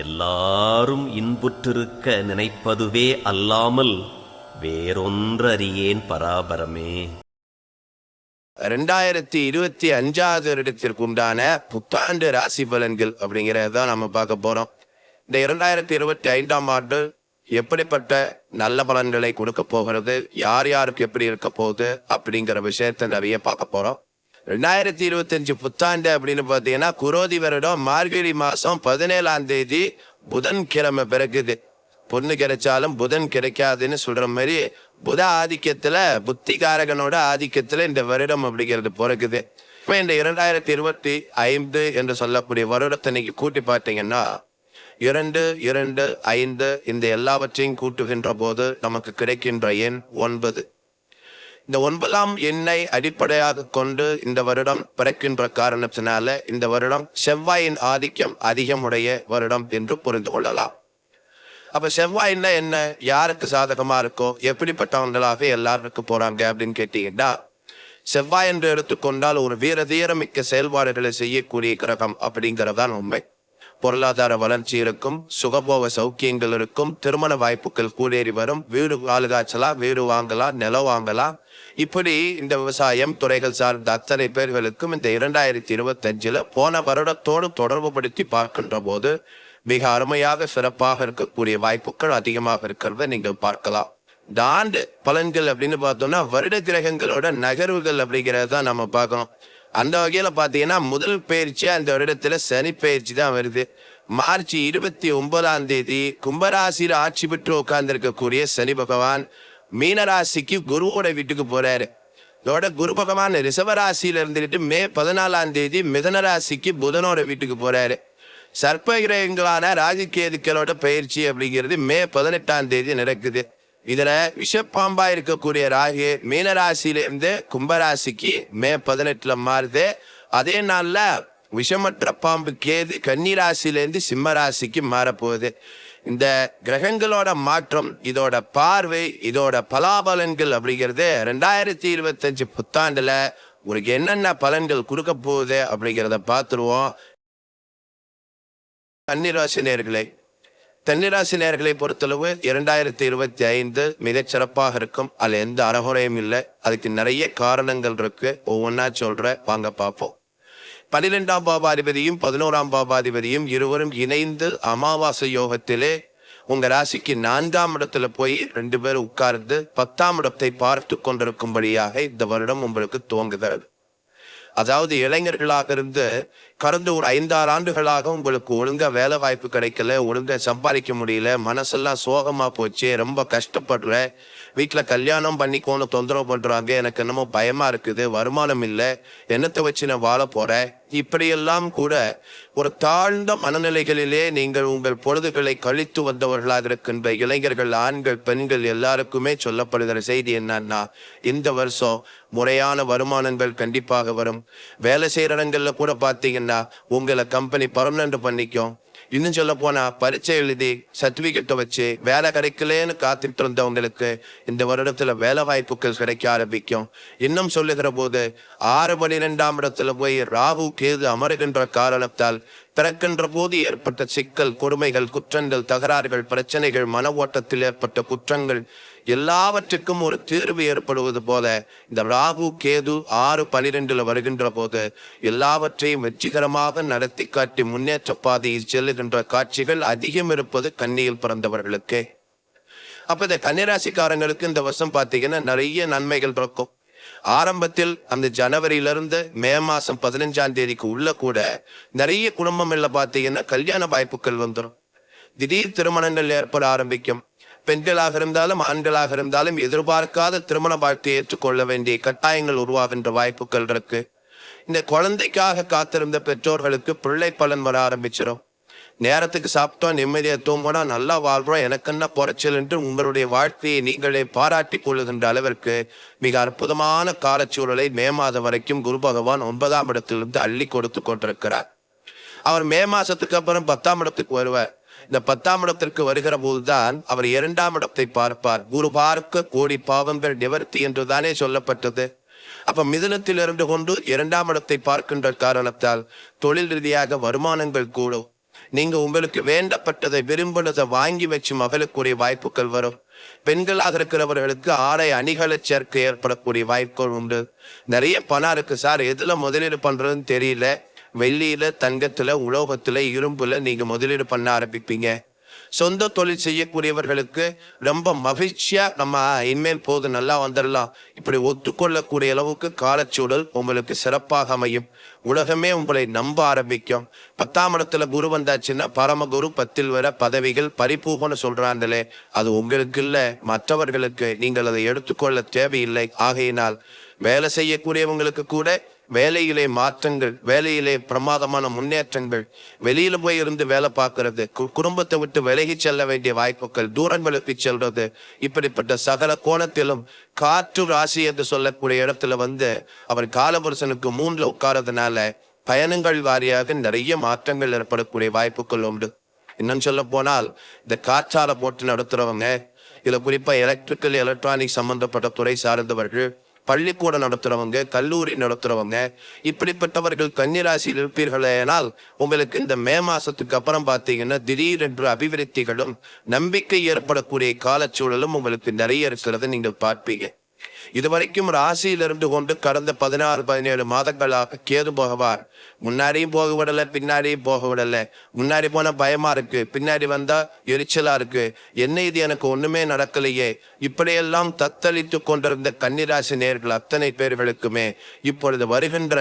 எல்லாரும் இன்புற்றிருக்க நினைப்பதுவே அல்லாமல் வேறொன்றறியேன் பராபரமே. 2025 வருடத்திற்கு உண்டான புத்தாண்டு ராசி பலன்கள் அப்படிங்கிறதான் நம்ம பார்க்க போறோம். இந்த 2025ஆம் ஆண்டு எப்படிப்பட்ட நல்ல பலன்களை கொடுக்க போகிறது, யார் யாருக்கு எப்படி இருக்க போகுது அப்படிங்கிற விஷயத்த நிறைய பார்க்க போறோம். 2025 புத்தாண்டு அப்படின்னு பார்த்தீங்கன்னா குரோதி வருடம் மார்கழி மாசம் 17ஆம் தேதி புதன்கிழமை பிறகுது. பொண்ணு கிடைச்சாலும் புதன் கிடைக்காதுன்னு சொல்ற மாதிரி புத ஆதிக்கத்துல புத்திகாரகனோட ஆதிக்கத்துல இந்த வருடம் அப்படிங்கிறது பிறகுது. இப்ப இந்த 2025 என்று சொல்லக்கூடிய வருடத்தை நீங்க கூட்டி பார்த்தீங்கன்னா 2, 2, 5 இந்த எல்லாவற்றையும் கூட்டுகின்ற போது நமக்கு கிடைக்கின்ற எண் 9. இந்த 9ஆம் எண்ணை அடிப்படையாக கொண்டு இந்த வருடம் பிறக்கின்ற காரணத்தினால இந்த வருடம் செவ்வாயின் ஆதிக்கம் அதிகமுடைய வருடம் என்று புரிந்து கொள்ளலாம். அப்ப செவ்வாய்னா என்ன, யாருக்கு சாதகமா இருக்கோ, எப்படிப்பட்டவங்களாக எல்லாருக்கும் போறாங்க அப்படின்னு கேட்டீங்கன்னா, செவ்வாய் என்று எடுத்துக்கொண்டால் ஒரு வீரதீரமிக்க செயல்பாடுகளை செய்யக்கூடிய கிரகம் அப்படிங்கிறதான் உண்மை. பொருளாதார வளர்ச்சி இருக்கும், சுகபோக சௌக்கியங்கள் இருக்கும், திருமண வாய்ப்புகள் கூடேறி வரும், வீடு காய்ச்சலாம், வீடு வாங்கலாம், நிலம் வாங்கலாம். இப்படி இந்த விவசாயம் துறைகள் சார்ந்த அத்தனை பேர்களுக்கும் இந்த 2025 போன வருடத்தோடு தொடர்பு படுத்தி பார்க்கின்ற போது மிக அருமையாக சிறப்பாக இருக்கக்கூடிய வாய்ப்புகள் அதிகமாக இருக்கிறத நீங்கள் பார்க்கலாம். இந்த ஆண்டு பலன்கள் அப்படின்னு பார்த்தோம்னா வருட கிரகங்களோட நகர்வுகள் அப்படிங்கிறத நம்ம பார்க்கணும். அந்த வகையில பாத்தீங்கன்னா முதல் பயிற்சி அந்த வருடத்துல சனி பயிற்சி தான் வருது. மார்ச் 29ஆம் தேதி கும்பராசியில ஆட்சி பெற்று உட்கார்ந்து இருக்கக்கூடிய சனி பகவான் மீனராசிக்கு குருவோட வீட்டுக்கு போறாரு. இதோட குரு பகவான் ரிஷபராசியில இருந்துட்டு மே 14ஆம் தேதி மிதனராசிக்கு புதனோட வீட்டுக்கு போறாரு. சர்ப்ப கிரகங்களான ராஜகேதுக்களோட பயிற்சி அப்படிங்கிறது மே 18ஆம் தேதி நடக்குது. இதுல விஷப்பாம்பா இருக்கக்கூடிய ராகு மீனராசியிலிருந்து கும்பராசிக்கு மே 18 மாறுது. அதே நாள்ல விஷமற்ற பாம்பு கேது கன்னிராசியிலிருந்து சிம்மராசிக்கு மாறப்போகுது. இந்த கிரகங்களோட மாற்றம், இதோட பார்வை, இதோட பலாபலன்கள் அப்படிங்கிறது 2025 புத்தாண்டுல உங்களுக்கு என்னென்ன பலன்கள் கொடுக்க போகுது அப்படிங்கிறத பார்த்துருவோம். கன்னிராசி நேயர்களை பொறுத்தளவு 2025 மிகச்சிறப்பாக இருக்கும். அதுல எந்த அறகுறையும் இல்லை. அதுக்கு நிறைய காரணங்கள் இருக்கு, ஒவ்வொன்றா சொல்ற, வாங்க பார்ப்போம். 12ஆம் பாவாதிபதியும் 11ஆம் பாவாதிபதியும் இருவரும் இணைந்து அமாவாசை யோகத்திலே உங்க ராசிக்கு 4ஆம் இடத்துல போய் 2 பேரும் உட்கார்ந்து 10ஆம் இடத்தை பார்த்து கொண்டிருக்கும்படியாக இந்த வருடம் உங்களுக்கு துவங்குகிறது. அதாவது இளைஞர்களாக இருந்து கடந்த ஒரு 5-6 ஆண்டுகளாக உங்களுக்கு ஒழுங்கா வேலை வாய்ப்பு கிடைக்கல, ஒழுங்கா சம்பாதிக்க முடியல, மனசெல்லாம் சோகமா போச்சு, ரொம்ப கஷ்டப்படுற, வீட்டுல கல்யாணம் பண்ணிக்கோன்னு தொந்தரவு பண்றாங்க, எனக்கு என்னமோ பயமா இருக்குது, வருமானம் இல்லை, என்னத்தை வச்சு நான் வாழ போறேன், இப்படியெல்லாம் கூட ஒரு தாழ்ந்த மனநிலைகளிலே நீங்கள் உங்கள் பொழுதுகளை கழித்து வந்தவர்களாக இருக்கின்ற இளைஞர்கள், ஆண்கள், பெண்கள் எல்லாருக்குமே சொல்லப்படுகிற செய்தி என்னன்னா, இந்த வருஷம் முறையான வருமானங்கள் கண்டிப்பாக வரும். வேலை செய்யற இடங்கள்ல கூட பார்த்தீங்கன்னா உங்களை கம்பெனி பர்மனன்ட் பண்ணிக்கும். இன்னும் சொல்ல போனா பரீட்சை எழுதி சர்டிபிகேட்டை வச்சு வேலை கிடைக்கலன்னு காத்துட்டு இருந்தவங்களுக்கு இந்த வருடத்துல வேலை வாய்ப்புகள் கிடைக்க ஆரம்பிக்கும். இன்னும் சொல்லுகிற போது 6, 12ஆம் இடத்துல போய் ராகு கேது அமருகின்ற காரணத்தால் பிறக்கின்ற போது ஏற்பட்ட சிக்கல், கொடுமைகள், குற்றங்கள், தகராறுகள், பிரச்சனைகள், மன ஓட்டத்தில் ஏற்பட்ட குற்றங்கள் எல்லாவற்றுக்கும் ஒரு தீர்வு ஏற்படுவது போல இந்த ராகு கேது 6, 12 வருகின்ற போது எல்லாவற்றையும் வெற்றிகரமாக நடத்தி காட்டி முன்னேற்ற பாதையில் செல்லுகின்ற காட்சிகள் அதிகம் இருப்பது கன்னியில் பிறந்தவர்களுக்கு. அப்ப இந்த கன்னிராசிக்காரங்களுக்கு இந்த வருஷம் பார்த்தீங்கன்னா நிறைய நன்மைகள் இருக்கும். ஆரம்பத்தில் அந்த ஜனவரியிலிருந்து மே மாசம் 15ஆம் தேதிக்கு உள்ள கூட நிறைய குடும்பங்கள்ல பார்த்தீங்கன்னா கல்யாண வாய்ப்புகள் வந்துடும். திடீர் திருமணங்கள் ஏற்பட ஆரம்பிக்கும். பெண்களாக இருந்தாலும் ஆண்களாக இருந்தாலும் எதிர்பார்க்காத திருமண வாழ்க்கையை ஏற்றுக்கொள்ள வேண்டிய கட்டாயங்கள் உருவாகின்ற வாய்ப்புகள் இருக்கு. இந்த குழந்தைக்காக காத்திருந்த பெற்றோர்களுக்கு பிள்ளை பலன் வர ஆரம்பிச்சிடும். நேரத்துக்கு சாப்பிட்டோம், நிம்மதியை தூங்கினா நல்லா வாழ்றோம், எனக்கு என்ன குறைச்சல் என்று உங்களுடைய வாழ்க்கையை நீங்களே பாராட்டி கொள்ளுகின்ற அளவிற்கு மிக அற்புதமான காலச்சூழலை மே மாதம் வரைக்கும் குரு பகவான் 9ஆம் இடத்திலிருந்து அள்ளி கொடுத்து கொண்டிருக்கிறார். அவர் மே மாசத்துக்கு அப்புறம் 10ஆம் இடத்துக்கு வருவார். இந்த 10ஆம் இடத்திற்கு வருகிற போதுதான் அவர் 2ஆம் இடத்தை பார்ப்பார். குரு பார்க்க கோடி பாவங்கள் நிவர்த்தி என்றுதானே சொல்லப்பட்டது. அப்ப மிதுனத்தில் இருந்து கொண்டு 2ஆம் இடத்தை பார்க்கின்ற காரணத்தால் தொழில் ரீதியாக வருமானங்கள் கூடும். நீங்க உங்களுக்கு வேண்டப்பட்டதை விரும்பினதை வாங்கி வச்சு மகளுக்குரிய வாய்ப்புகள் வரும். பெண்களாக இருக்கிறவர்களுக்கு ஆடை அணிகளை சேர்க்கை ஏற்படக்கூடிய வாய்ப்புகள் உண்டு. நிறைய பணம் இருக்கு சார், எதுல முதலீடு பண்றதுன்னு தெரியல. வெள்ளியில, தங்கத்துல, உலோகத்துல, இரும்புல நீங்க முதலீடு பண்ண ஆரம்பிப்பீங்க. சொந்த தொழில் செய்யக்கூடியவர்களுக்கு ரொம்ப மகிழ்ச்சியா நம்ம இனிமேல் போது நல்லா வந்துடலாம் இப்படி ஒத்துக்கொள்ளக்கூடிய அளவுக்கு காலச்சூழல் உங்களுக்கு சிறப்பாக அமையும். உலகமே உங்களை நம்ப ஆரம்பிக்கும். 10ஆம் இடத்துல குரு வந்தாச்சுன்னா பரமகுரு 10ல் வர பதவிகள் பரிபூர்ணம்னு சொல்றாங்களே, அது உங்களுக்கு இல்ல, மற்றவர்களுக்கு. நீங்கள் அதை எடுத்துக்கொள்ள தேவையில்லை. ஆகையினால் வேலை செய்யக்கூடியவங்களுக்கு கூட வேலையிலே மாற்றங்கள், வேலையிலே பிரமாதமான முன்னேற்றங்கள், வெளியில போய் இருந்து வேலை பார்க்கறது, குடும்பத்தை விட்டு விலகி செல்ல வேண்டிய வாய்ப்புகள், தூரங்களுக்கு செல்றது, இப்படிப்பட்ட சகல கோணத்திலும் காற்று ராசி என்று சொல்லக்கூடிய இடத்துல அவர் காலபுருஷனுக்கு 3ல உட்காரதுனால பயணங்கள் வாரியாக நிறைய மாற்றங்கள் ஏற்படக்கூடிய வாய்ப்புகள் உண்டு. இன்னும் சொல்ல போனால் இந்த காற்றால போட்டு நடத்துறவங்க, இதுல குறிப்பா எலக்ட்ரிக்கல் எலக்ட்ரானிக் சம்பந்தப்பட்ட துறை சார்ந்தவர்கள், பள்ளிக்கூடம் நடத்துறவங்க, கல்லூரி நடத்துறவங்க, இப்படிப்பட்டவர்கள் கன்னிராசியில் இருப்பீர்களேனால் உங்களுக்கு இந்த மே மாசத்துக்கு அப்புறம் பார்த்தீங்கன்னா திடீரென்று அபிவிருத்திகளும் நம்பிக்கை ஏற்படக்கூடிய காலச்சூழலும் உங்களுக்கு நிறைய இருக்கிறத நீங்கள் பார்ப்பீங்க. இதுவரைக்கும் ராசியிலிருந்து கொண்டு கடந்த 16-17 மாதங்களாக கேது பகவான் முன்னாடியும் போக விடல, பின்னாடியும் போக விடல. முன்னாடி போன பயமா இருக்கு, பின்னாடி வந்தா எரிச்சலா இருக்கு, என்ன இது எனக்கு ஒண்ணுமே நடக்கலையே, இப்படியெல்லாம் தத்தளித்து கொண்டிருந்த கன்னிராசி நேயர்கள் அத்தனை பேர்களுக்குமே இப்பொழுது வருகின்ற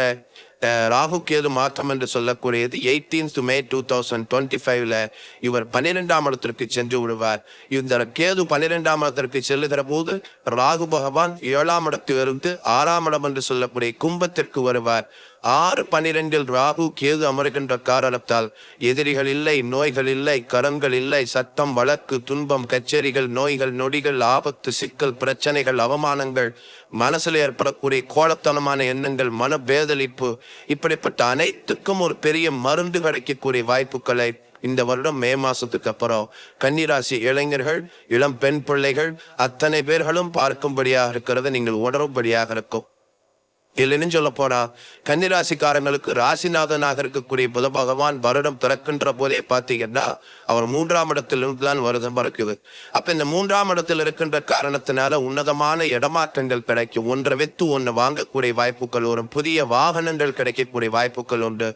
ராகு கேது மாற்றம் என்று சொல்லக்கூடியது 18th May 2025 இவர் 12ஆம் இடத்திற்கு சென்று விடுவார். இந்த கேது 12ஆம் இடத்திற்கு செல்லுகிற போது ராகு பகவான் 7ஆம் இடத்திலிருந்து 6ஆம் இடம் என்று சொல்லக்கூடிய கும்பத்திற்கு வருவார். 6-12 ராகு கேது அமர்கின்ற காரணத்தால் எதிரிகள் இல்லை, நோய்கள் இல்லை, கடன்கள் இல்லை, சட்டம், வழக்கு, துன்பம், கச்சேரிகள், நோய்கள், நொடிகள், ஆபத்து, சிக்கல், பிரச்சனைகள், அவமானங்கள், மனசில் ஏற்படக்கூடிய கோலத்தனமான எண்ணங்கள், மனபேதளிப்பு, இப்படிப்பட்ட அனைத்துக்கும் ஒரு பெரிய மருந்து கிடைக்கக்கூடிய வாய்ப்புகளை இந்த வருடம் மே மாசத்துக்கு அப்புறம் கன்னிராசி இளைஞர்கள், இளம் பெண் பிள்ளைகள் அத்தனை பேர்களும் பார்க்கும்படியாக இருக்கிறத நீங்கள் உணரும்படியாக இருக்கும். இல்லைன்னு சொல்ல போனா கன்னிராசிக்காரங்களுக்கு ராசிநாதனாக இருக்கக்கூடிய புத பகவான் வருடம் திறக்கின்ற போதே பார்த்தீங்கன்னா அவர் 3ஆம் இடத்திலிருந்து தான் வருடம் பிறக்குது. அப்ப இந்த 3ஆம் இடத்தில் இருக்கின்ற காரணத்தினால உன்னதமான இடமாற்றங்கள் கிடைக்கும். ஒன்றை வித்து ஒன்று வாங்கக்கூடிய வாய்ப்புகள் வரும். புதிய வாகனங்கள் கிடைக்கக்கூடிய வாய்ப்புகள் உண்டு.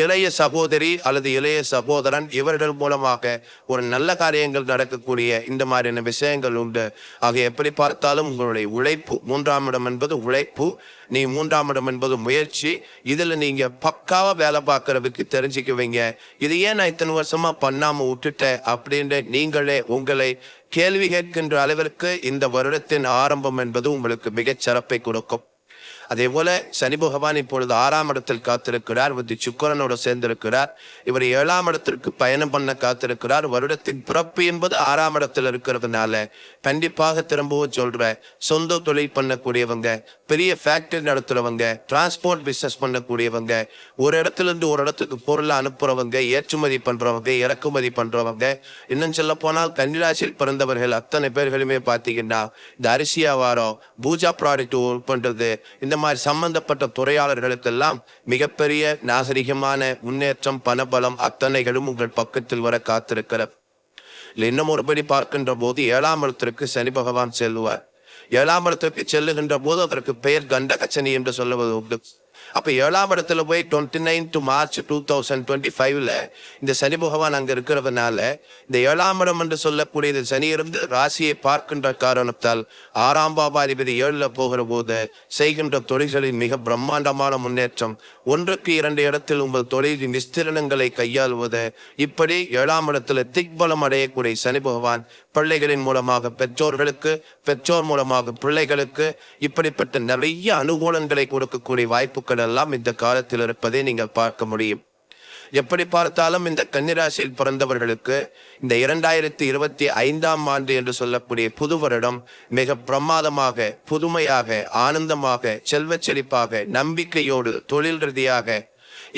இளைய சகோதரி அல்லது இளைய சகோதரன் இவர்கள் மூலமாக ஒரு நல்ல காரியங்கள் நடக்கக்கூடிய இந்த மாதிரியான விஷயங்கள் உண்டு. ஆக எப்படி பார்த்தாலும் உங்களுடைய உழைப்பு, 3ஆம் இடம் என்பது உழைப்பு, நீ 3ஆம் இடம் என்பது முயற்சி. இதுல நீங்க பக்காவா வேலை பார்க்கறதுக்கு தெரிஞ்சுக்குவீங்க. இது ஏன் நான் இத்தனை வருஷமா பண்ணாம விட்டுட்டேன் அப்படின்ற நீங்களே உங்களை கேள்வி கேட்கின்ற அளவிற்கு இந்த வருடத்தின் ஆரம்பம் என்பது உங்களுக்கு மிகச் சிறப்பை கொடுக்கும். அதே போல சனி பகவான் இப்பொழுது 6ஆம் இடத்தில் காத்திருக்கிறார். சுக்கிரனோடு சேர்ந்திருக்கிறார். இவர் 7ஆம் இடத்திற்கு பயணம் பண்ண காத்திருக்கிறார். வருடத்தின் பிறப்பு என்பது 6ஆம் இடத்தில் இருக்கிறதுனால கண்டிப்பாக திரும்பவும் சொல்ற, சொந்த தொழில் பண்ணக்கூடியவங்க, பெரிய ஃபேக்டரி நடத்துறவங்க, டிரான்ஸ்போர்ட் பிசினஸ் பண்ணக்கூடியவங்க, ஒரு இடத்துல இருந்து ஒரு இடத்துக்கு பொருளை அனுப்புறவங்க, ஏற்றுமதி பண்றவங்க, இறக்குமதி பண்றவங்க, இன்னும் சொல்ல போனால் கன்னிராசியில் பிறந்தவர்கள் அத்தனை பேர்களுமே பார்த்தீங்கன்னா இந்த அரிசி வியாபாரம், பூஜா ப்ராடக்ட் ஒர்க் பண்றது, இந்த மாதிரி சம்பந்தப்பட்ட துறையாளர்களுக்கெல்லாம் மிகப்பெரிய நாகரிகமான முன்னேற்றம், பணபலம் அத்தனைகளும் உங்கள் பக்கத்தில் வர காத்திருக்கிறது. இன்னும் ஒருபடி பார்க்கின்ற போது 7ஆம் இடத்திற்கு சனி பகவான் செல்வார். 7ஆம் இடத்திற்கு செல்லுகின்ற போது அதற்கு பெயர் கண்டகச்சனி என்று சொல்லுவது உண்டு. அப்ப 7ஆம் இடத்துல போய் 29th March 2025 இந்த சனி பகவான் அங்க இருக்கிறதுனால இந்த 7ஆம் இடம் என்று சொல்லக்கூடியது சனி இருந்து ராசியை பார்க்கின்ற காரணத்தால் 6ஆம் பாவாதிபதி 7ல போகிற போது செய்கின்ற தொழில்களின் மிக பிரம்மாண்டமான முன்னேற்றம், 1க்கு 2 இடத்தில் உங்கள் தொழிலின் விஸ்திரணங்களை கையாளுவது, இப்படி 7ஆம் இடத்துல திக்பலம் அடையக்கூடிய சனி பகவான் பிள்ளைகளின் மூலமாக பெற்றோர்களுக்கு, பெற்றோர் மூலமாக பிள்ளைகளுக்கு இப்படிப்பட்ட நிறைய அனுகூலங்களை கொடுக்கக்கூடிய வாய்ப்புகள் எல்லாம் இந்த காலத்தில் இருப்பதை நீங்கள் பார்க்க முடியும். எப்படி பார்த்தாலும் இந்த கன்னிராசியில் பிறந்தவர்களுக்கு இந்த 2025ஆம் ஆண்டு என்று சொல்லக்கூடிய புது வருடம் மிக பிரமாதமாக, புதுமையாக, ஆனந்தமாக, செல்வ செழிப்பாக, நம்பிக்கையோடு, தொழில் ரீதியாக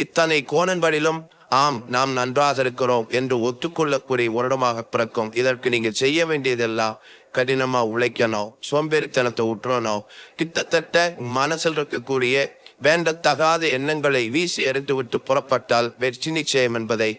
இத்தனை கோணங்களிலும் ஆம் நாம் நன்றாக இருக்கிறோம் என்று ஒத்துக்கொள்ளக்கூடிய வருடமாக பிறக்கும். இதற்கு நீங்க செய்ய வேண்டியதெல்லாம் கடினமா உழைக்கணும், சோம்பேறித்தனத்தை விட்டுறணும், கிட்டத்தட்ட மனசில் இருக்கக்கூடிய வேண்டத்தகாத எண்ணங்களை வீசி எறிந்து விட்டு புறப்பட்டால் வெற்றி நிச்சயம் என்பதை